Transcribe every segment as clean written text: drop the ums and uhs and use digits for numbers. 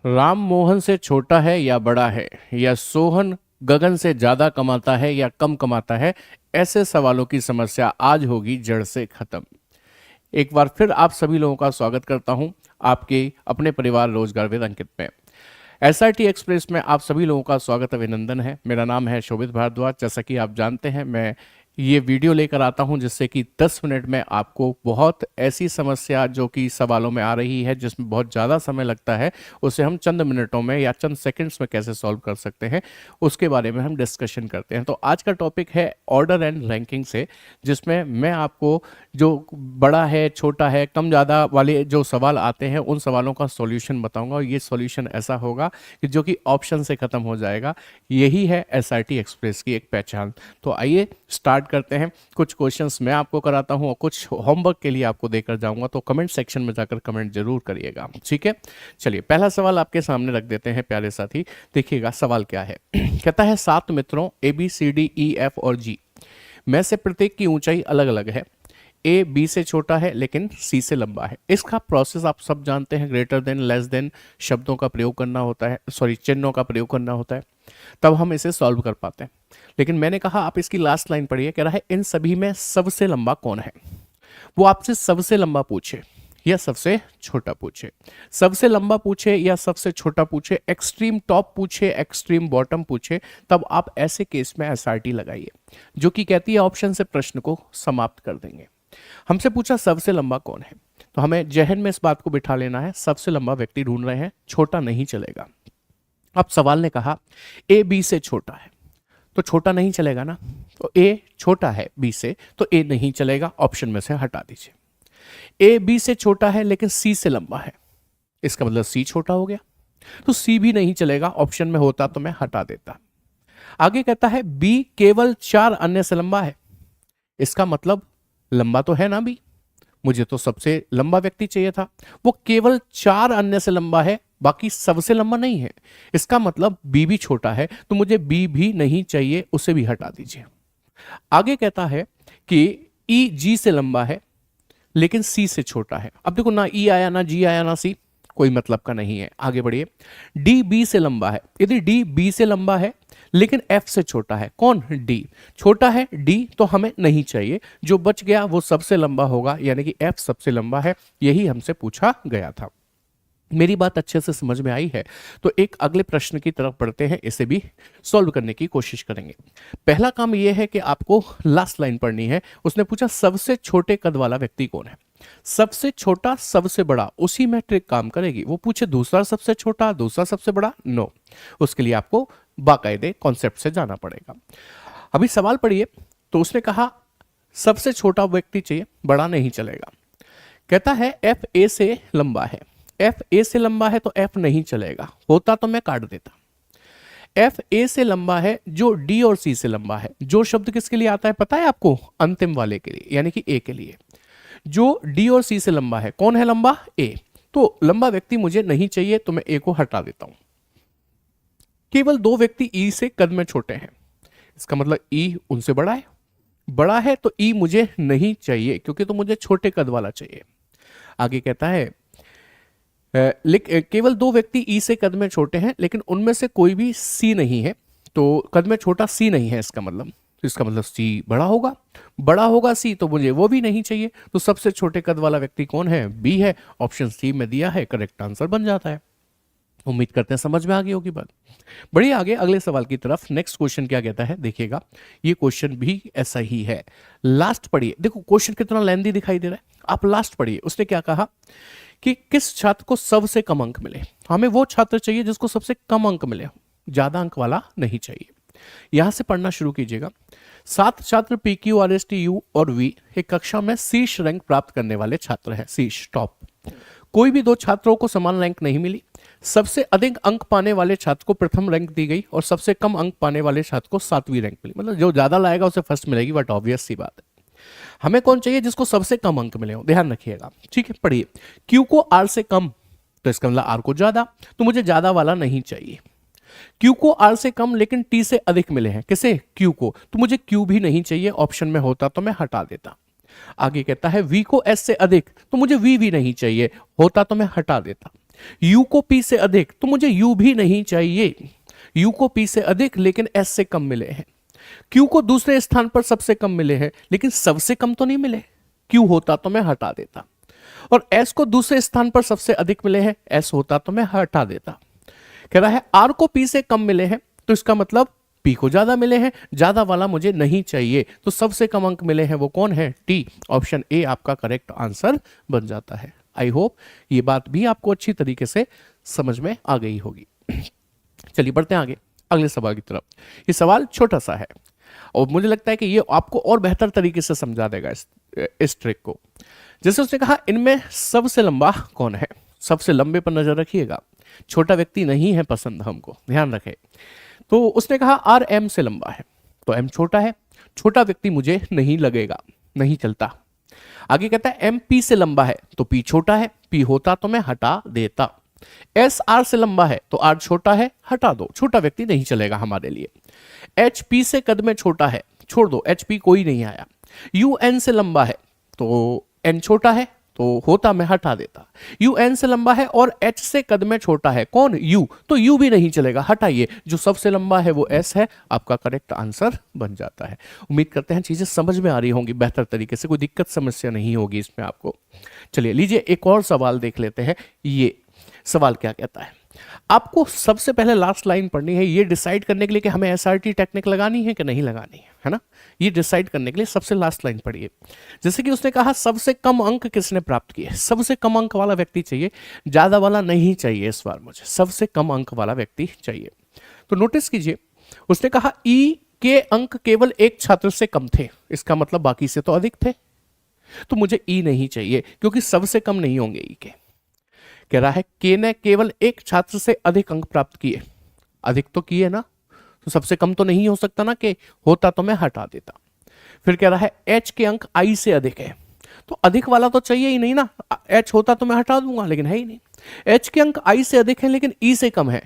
राम मोहन से छोटा है या बड़ा है, या सोहन गगन से ज्यादा कमाता है या कम कमाता है। ऐसे सवालों की समस्या आज होगी जड़ से खत्म। एक बार फिर आप सभी लोगों का स्वागत करता हूं आपके अपने परिवार रोजगार विद अंकित में। एसआरटी एक्सप्रेस में आप सभी लोगों का स्वागत अभिनंदन है। मेरा नाम है शोभित भारद्वाज। जैसा कि आप जानते हैं, मैं ये वीडियो लेकर आता हूं जिससे कि 10 मिनट में आपको बहुत ऐसी समस्या जो कि सवालों में आ रही है, जिसमें बहुत ज़्यादा समय लगता है, उसे हम चंद मिनटों में या चंद सेकंड्स में कैसे सॉल्व कर सकते हैं, उसके बारे में हम डिस्कशन करते हैं। तो आज का टॉपिक है ऑर्डर एंड रैंकिंग से, जिसमें मैं आपको जो बड़ा है, छोटा है, कम ज़्यादा वाले जो सवाल आते हैं उन सवालों का सॉल्यूशन बताऊंगा। और ये सॉल्यूशन ऐसा होगा कि जो कि ऑप्शन से ख़त्म हो जाएगा। यही है एसआरटी एक्सप्रेस की एक पहचान। तो आइए स्टार्ट करते हैं। कुछ क्वेश्चंस मैं आपको कराता हूं और कुछ होमवर्क के लिए आपको देकर जाऊंगा, तो कमेंट सेक्शन में जाकर कमेंट जरूर करिएगा, ठीक है। चलिए पहला सवाल आपके सामने रख देते हैं प्यारे साथी। देखिएगा सवाल क्या है। कहता है 7 मित्रों ABCDEF और G में से प्रत्येक की ऊंचाई अलग अलग है। A B से छोटा है लेकिन C से लंबा है। इसका प्रोसेस आप सब जानते हैं, ग्रेटर देन, लेस देन शब्दों का प्रयोग करना होता है, सॉरी चिन्हों का प्रयोग करना होता है, तब हम इसे सॉल्व कर पाते हैं। लेकिन मैंने कहा आप इसकी लास्ट लाइन पढ़िए। कह रहा है इन सभी में सबसे लंबा कौन है। वो आपसे सबसे लंबा पूछे या सबसे छोटा पूछे, सबसे लंबा पूछे या सबसे छोटा पूछे, एक्सट्रीम टॉप पूछे, एक्सट्रीम बॉटम पूछे, तब आप ऐसे केस में एसआरटी लगाइए, जो कि कहती है ऑप्शन से प्रश्न को समाप्त कर देंगे। हमसे पूछा सबसे लंबा कौन है, तो हमें जहन में इस बात को बिठा लेना है, सबसे लंबा व्यक्ति ढूंढ रहे हैं, छोटा नहीं चलेगा। अब सवाल ने कहा A B से छोटा है, तो छोटा नहीं चलेगा ना। तो A छोटा है B से, तो A नहीं चलेगा, ऑप्शन में से हटा दीजिए। A B से छोटा है लेकिन C से लंबा है, इसका मतलब C छोटा हो गया, तो C भी नहीं चलेगा, ऑप्शन में होता तो मैं हटा देता। आगे कहता है B केवल 4 अन्य से लंबा है, इसका मतलब लंबा तो है ना B, मुझे तो सबसे लंबा व्यक्ति चाहिए था। वो केवल 4 अन्य से लंबा है, बाकी सबसे लंबा नहीं है, इसका मतलब बी भी छोटा है, तो मुझे बी भी नहीं चाहिए, उसे भी हटा दीजिए। आगे कहता है कि ई जी से लंबा है लेकिन सी से छोटा है। अब देखो, ना ई आया, ना जी आया, ना सी, कोई मतलब का नहीं है। आगे बढ़िए। डी बी से लंबा है, यदि डी बी से लंबा है लेकिन एफ से छोटा है। कौन? डी। छोटा है डी, तो हमें नहीं चाहिए, जो बच गया वो सबसे लंबा होगा, यानी कि एफ सबसे लंबा है। यही हमसे पूछा गया था। मेरी बात अच्छे से समझ में आई है? तो एक अगले प्रश्न की तरफ बढ़ते हैं, इसे भी सॉल्व करने की कोशिश करेंगे। पहला काम यह है कि आपको लास्ट लाइन पढ़नी है। उसने पूछा सबसे छोटे कद वाला व्यक्ति कौन है। सबसे छोटा, सबसे बड़ा, उसी में ट्रिक काम करेगी। वो पूछे दूसरा सबसे छोटा, दूसरा सबसे बड़ा, नो, उसके लिए आपको बाकायदे कॉन्सेप्ट से जाना पड़ेगा। अभी सवाल पढ़िए। तो उसने कहा सबसे छोटा व्यक्ति चाहिए, बड़ा नहीं चलेगा। कहता है एफ ए से लंबा है, एफ ए से लंबा है तो एफ नहीं चलेगा, होता तो मैं काट देता। एफ ए से लंबा है, जो डी और सी से लंबा है। जो शब्द किसके लिए आता है पता है आपको? अंतिम वाले के लिए, यानी कि ए के लिए। जो डी और सी से लंबा है, कौन है लंबा? ए। तो लंबा व्यक्ति मुझे नहीं चाहिए, तो मैं ए को हटा देता हूं। केवल 2 व्यक्ति ई से कद में छोटे हैं, इसका मतलब ई उनसे बड़ा है। बड़ा है तो ई मुझे नहीं चाहिए, क्योंकि तो मुझे छोटे कद वाला चाहिए। आगे कहता है केवल 2 व्यक्ति ई से कद में छोटे हैं, लेकिन उनमें से कोई भी सी नहीं है, तो कद में छोटा सी नहीं है, इसका मतलब सी बड़ा होगा। बड़ा होगा सी, तो मुझे वो भी नहीं चाहिए। तो सबसे छोटे कद वाला व्यक्ति कौन है? बी है। ऑप्शन सी में दिया है, करेक्ट आंसर बन जाता है। उम्मीद करते हैं समझ में आ गई होगी बात। बढ़िए आगे अगले सवाल की तरफ। नेक्स्ट क्वेश्चन क्या कहता है देखिएगा। ये क्वेश्चन भी ऐसा ही है। लास्ट पढ़िए। देखो क्वेश्चन कितना लेंदी दिखाई दे रहा है, आप लास्ट पढ़िए। उसने क्या कहा कि किस छात्र को सबसे कम अंक मिले। हमें वो छात्र चाहिए जिसको सबसे कम अंक मिले, ज्यादा अंक वाला नहीं चाहिए। यहां से पढ़ना शुरू कीजिएगा। 7 छात्र PQ RST U और V एक कक्षा में शीर्ष रैंक प्राप्त करने वाले छात्र हैं, शीर्ष टॉप। कोई भी 2 छात्रों को समान रैंक नहीं मिली। सबसे अधिक अंक पाने वाले छात्र को प्रथम रैंक दी गई और सबसे कम अंक पाने वाले छात्र को 7वीं रैंक मिली। मतलब जो ज्यादा लाएगा उसे फर्स्ट मिलेगी, बट ऑब्वियस सी बात है। हमें कौन चाहिए? जिसको सबसे कम अंक मिले हो, ध्यान रखिएगा, ठीक है। पढ़िए। Q को R से कम, तो इसका मतलब R को ज्यादा, तो मुझे ज्यादा वाला नहीं चाहिए। Q को R से कम लेकिन T से अधिक मिले हैं, किसे? Q को, तो मुझे Q भी नहीं चाहिए, ऑप्शन में होता तो मैं हटा देता। आगे कहता है V को S से अधिक, तो मुझे V भी नहीं चाहिए, होता तो मैं हटा देता। यू को पी से अधिक, तो मुझे यू भी नहीं चाहिए। यू को पी से अधिक लेकिन एस से कम मिले हैं। क्यू को दूसरे स्थान पर सबसे कम मिले हैं लेकिन सबसे कम तो नहीं मिले। क्यू होता तो मैं हटा देता। और एस को दूसरे स्थान पर सबसे अधिक मिले हैं, एस होता तो मैं हटा देता। कह रहा है आर को पी से कम मिले हैं, तो इसका मतलब पी को ज्यादा मिले हैं, ज्यादा वाला मुझे नहीं चाहिए, तो सबसे कम अंक मिले हैं वो कौन है? टी। ऑप्शन ए आपका करेक्ट आंसर बन जाता है। आई होप ये बात भी आपको अच्छी तरीके से समझ में आ गई होगी। चलिए बढ़ते हैं आगे अगले सवाल की तरफ। ये सवाल छोटा सा है और मुझे लगता है कि ये आपको और बेहतर तरीके से समझा देगा इस ट्रिक को। जैसे उसने कहा इनमें सबसे लंबा कौन है? सबसे लंबे पर नजर रखिएगा, छोटा व्यक्ति नहीं है पसंद हमको, ध्यान रखें। तो उसने कहा आर एम से लंबा है, तो एम छोटा है, छोटा व्यक्ति मुझे नहीं लगेगा, नहीं चलता। आगे कहता है एम पी से लंबा है, तो पी छोटा है, पी होता तो मैं हटा देता। एस आर से लंबा है, तो आर छोटा है, हटा दो, छोटा व्यक्ति नहीं चलेगा हमारे लिए। एच पी से कद में छोटा है, छोड़ दो, एच पी कोई नहीं आया। यू एन से लंबा है, तो एन छोटा है, तो होता मैं हटा देता। यू एन से लंबा है और एच से कद में छोटा है, कौन? यू, तो यू भी नहीं चलेगा, हटाइए। जो सबसे लंबा है वो एस है, आपका करेक्ट आंसर बन जाता है। उम्मीद करते हैं चीजें समझ में आ रही होंगी बेहतर तरीके से, कोई दिक्कत समस्या नहीं होगी इसमें आपको। चलिए लीजिए एक और सवाल देख लेते हैं। ये सवाल क्या कहता है? आपको सबसे पहले लास्ट लाइन पढ़नी है, ये डिसाइड करने के लिए कि हमें एसआरटी टेक्निक लगानी है कि नहीं लगानी है ना? ये डिसाइड करने के लिए सबसे लास्ट लाइन पढ़िए। जैसे कि उसने कहा सबसे कम अंक किसने प्राप्त किए? सबसे कम अंक वाला व्यक्ति चाहिए, ज्यादा वाला नहीं चाहिए इस बार मुझे, सबसे कम अंक वाला व्यक्ति चाहिए। तो नोटिस कीजिए, उसने कहा ई के अंक केवल एक छात्र से कम थे, इसका मतलब बाकी से तो अधिक थे, तो मुझे ई नहीं चाहिए क्योंकि सबसे कम नहीं होंगे ई के। कह रहा है के ने केवल एक छात्र से अधिक अंक प्राप्त किए, अधिक तो किए ना, तो सबसे कम तो नहीं हो सकता ना, कि होता तो मैं हटा देता। फिर कह रहा है एच के अंक आई से अधिक है, तो अधिक वाला तो चाहिए ही नहीं ना, एच होता तो मैं हटा दूंगा लेकिन है ही नहीं। एच के अंक आई से अधिक है लेकिन ई से कम है,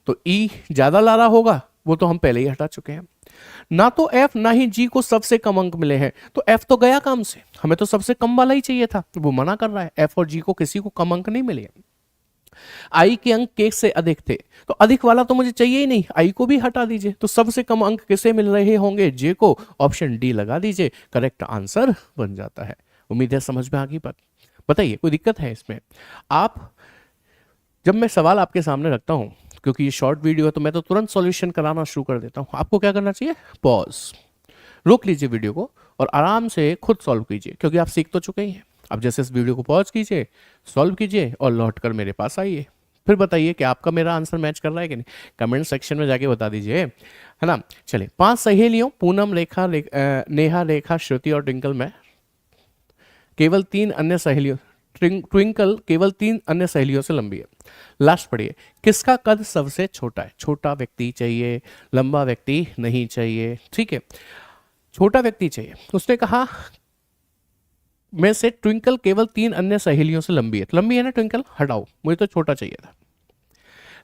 तो ई ज्यादा ला रहा होगा, वो तो हम पहले ही हटा चुके हैं। ना तो एफ ना ही जी को सबसे कम अंक मिले हैं, तो एफ तो गया काम से, हमें तो सबसे कम वाला ही चाहिए था, वो मना कर रहा है, एफ और जी को किसी को कम अंक नहीं मिले। आई के अंक के से अधिक थे, तो अधिक वाला तो मुझे चाहिए ही नहीं, आई को भी हटा दीजिए, तो सबसे कम अंक किसे मिल रहे होंगे? जे को। ऑप्शन डी लगा दीजिए, करेक्ट आंसर बन जाता है। उम्मीद है समझ में आ गई बात। बताइए कोई दिक्कत है इसमें? आप जब मैं सवाल आपके सामने रखता हूं, क्योंकि ये शॉर्ट वीडियो है तो मैं तो तुरंत सॉल्यूशन कराना शुरू कर देता हूं। आपको क्या करना चाहिए? पॉज, रोक लीजिए वीडियो को और आराम से खुद सॉल्व कीजिए, क्योंकि आप सीख तो चुके ही हैं। अब जैसे इस वीडियो को पॉज कीजिए, सॉल्व कीजिए और लौट कर मेरे पास आइए, फिर बताइए कि आपका मेरा आंसर मैच कर रहा है कि नहीं। कमेंट सेक्शन में जाके बता दीजिए, है ना। चलिए, 5 सहेलियों पूनम, नेहा, रेखा, श्रुति और ट्विंकल में केवल 3 अन्य सहेलियों ट्विंकल केवल 3 अन्य सहेलियों से लंबी है। लास्ट पढ़िए, किसका कद सबसे छोटा है? छोटा व्यक्ति चाहिए, लंबा व्यक्ति नहीं चाहिए, ठीक है, छोटा व्यक्ति चाहिए। उसने कहा में से ट्विंकल केवल 3 अन्य सहेलियों से लंबी है, तो लंबी है ना ट्विंकल, हटाओ, मुझे तो छोटा चाहिए था।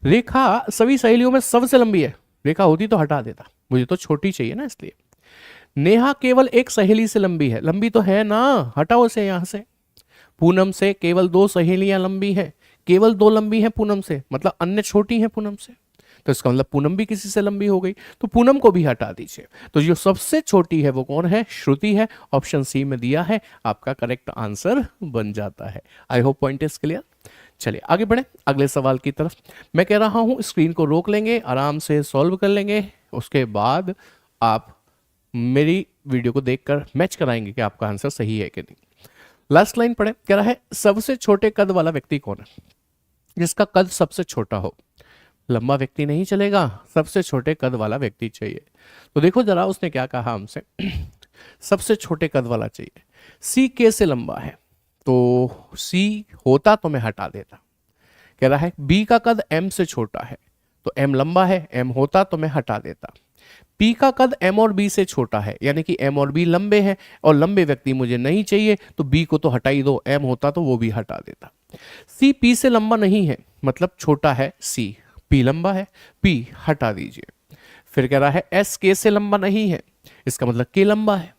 रेखा सभी सहेलियों में सबसे लंबी है, रेखा होती तो हटा देता, मुझे तो छोटी चाहिए ना इसलिए। नेहा केवल एक सहेली से लंबी है, लंबी तो है ना, हटाओ उसे यहां से। पूनम से केवल 2 सहेलियां लंबी है, केवल 2 लंबी है पूनम से, मतलब अन्य छोटी है पूनम से, तो इसका मतलब पूनम भी किसी से लंबी हो गई, तो पूनम को भी हटा दीजिए। तो जो सबसे छोटी है वो कौन है? श्रुति है। ऑप्शन सी में दिया है, आपका करेक्ट आंसर बन जाता है। I hope point is clear. चलिए आगे बढ़े अगले सवाल की तरफ। मैं कह रहा हूं स्क्रीन को रोक लेंगे, आराम से सॉल्व कर लेंगे, उसके बाद आप मेरी वीडियो को देखकर मैच कराएंगे कि आपका आंसर सही है कि नहीं। लास्ट लाइन पढ़े, कह रहा है सबसे छोटे कद वाला व्यक्ति कौन है? जिसका कद सबसे छोटा हो, लंबा व्यक्ति नहीं चलेगा, सबसे छोटे कद वाला व्यक्ति चाहिए। तो देखो जरा उसने क्या कहा हमसे, सबसे छोटे कद वाला चाहिए। सी के से लंबा है, तो सी होता तो मैं हटा देता। कह रहा है बी का कद एम से छोटा है, तो एम लंबा है, एम होता तो मैं हटा देता। पी का कद एम और बी से छोटा है, यानी कि एम और बी लंबे हैं और लंबे व्यक्ति मुझे नहीं चाहिए, तो बी को तो हटा ही दो, एम होता तो वो भी हटा देता। सी पी से लंबा नहीं है, मतलब छोटा है सी, पी लंबा है, पी हटा दीजिए। फिर कह रहा है एस के से लंबा नहीं है, इसका मतलब के लंबा है,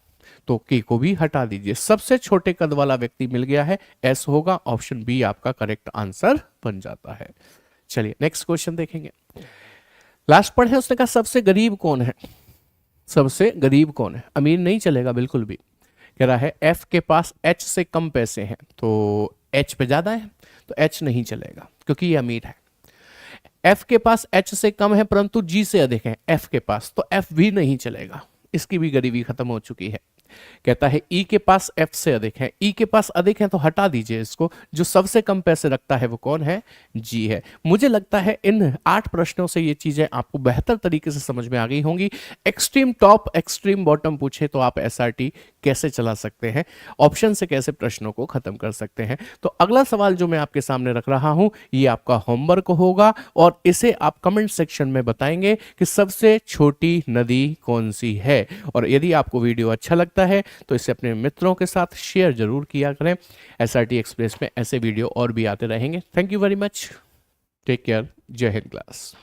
तो के को भी हटा दीजिए। सबसे छोटे कद वाला व्यक्ति मिल गया है, एस होगा। ऑप्शन बी आपका करेक्ट आंसर बन जाता है। चलिए नेक्स्ट क्वेश्चन देखेंगे। लास्ट पढ़े, उसने कहा सबसे गरीब कौन है? सबसे गरीब कौन है? अमीर नहीं चलेगा बिल्कुल भी। कह रहा है एफ के पास एच से कम पैसे हैं, तो एच पे ज्यादा है तो एच नहीं चलेगा क्योंकि ये अमीर है। एफ के पास एच से कम है परंतु जी से अधिक है एफ के पास, तो एफ भी नहीं चलेगा, इसकी भी गरीबी खत्म हो चुकी है। कहता है ई के पास एफ से अधिक है, ई के पास अधिक है तो हटा दीजिए इसको। जो सबसे कम पैसे रखता है वो कौन है? जी है। मुझे लगता है इन 8 प्रश्नों से ये चीजें आपको बेहतर तरीके से समझ में आ गई होंगी। एक्सट्रीम टॉप एक्सट्रीम बॉटम पूछे तो आप एसआरटी कैसे चला सकते हैं, ऑप्शन से कैसे प्रश्नों को खत्म कर सकते हैं। तो अगला सवाल जो मैं आपके सामने रख रहा हूं ये आपका होमवर्क होगा और इसे आप कमेंट सेक्शन में बताएंगे कि सबसे छोटी नदी कौन सी है। और यदि आपको वीडियो अच्छा लगता है तो इसे अपने मित्रों के साथ शेयर जरूर किया करें। एसआरटी एक्सप्रेस में ऐसे वीडियो और भी आते रहेंगे। Thank you very much. Take care. जय हिंद क्लास।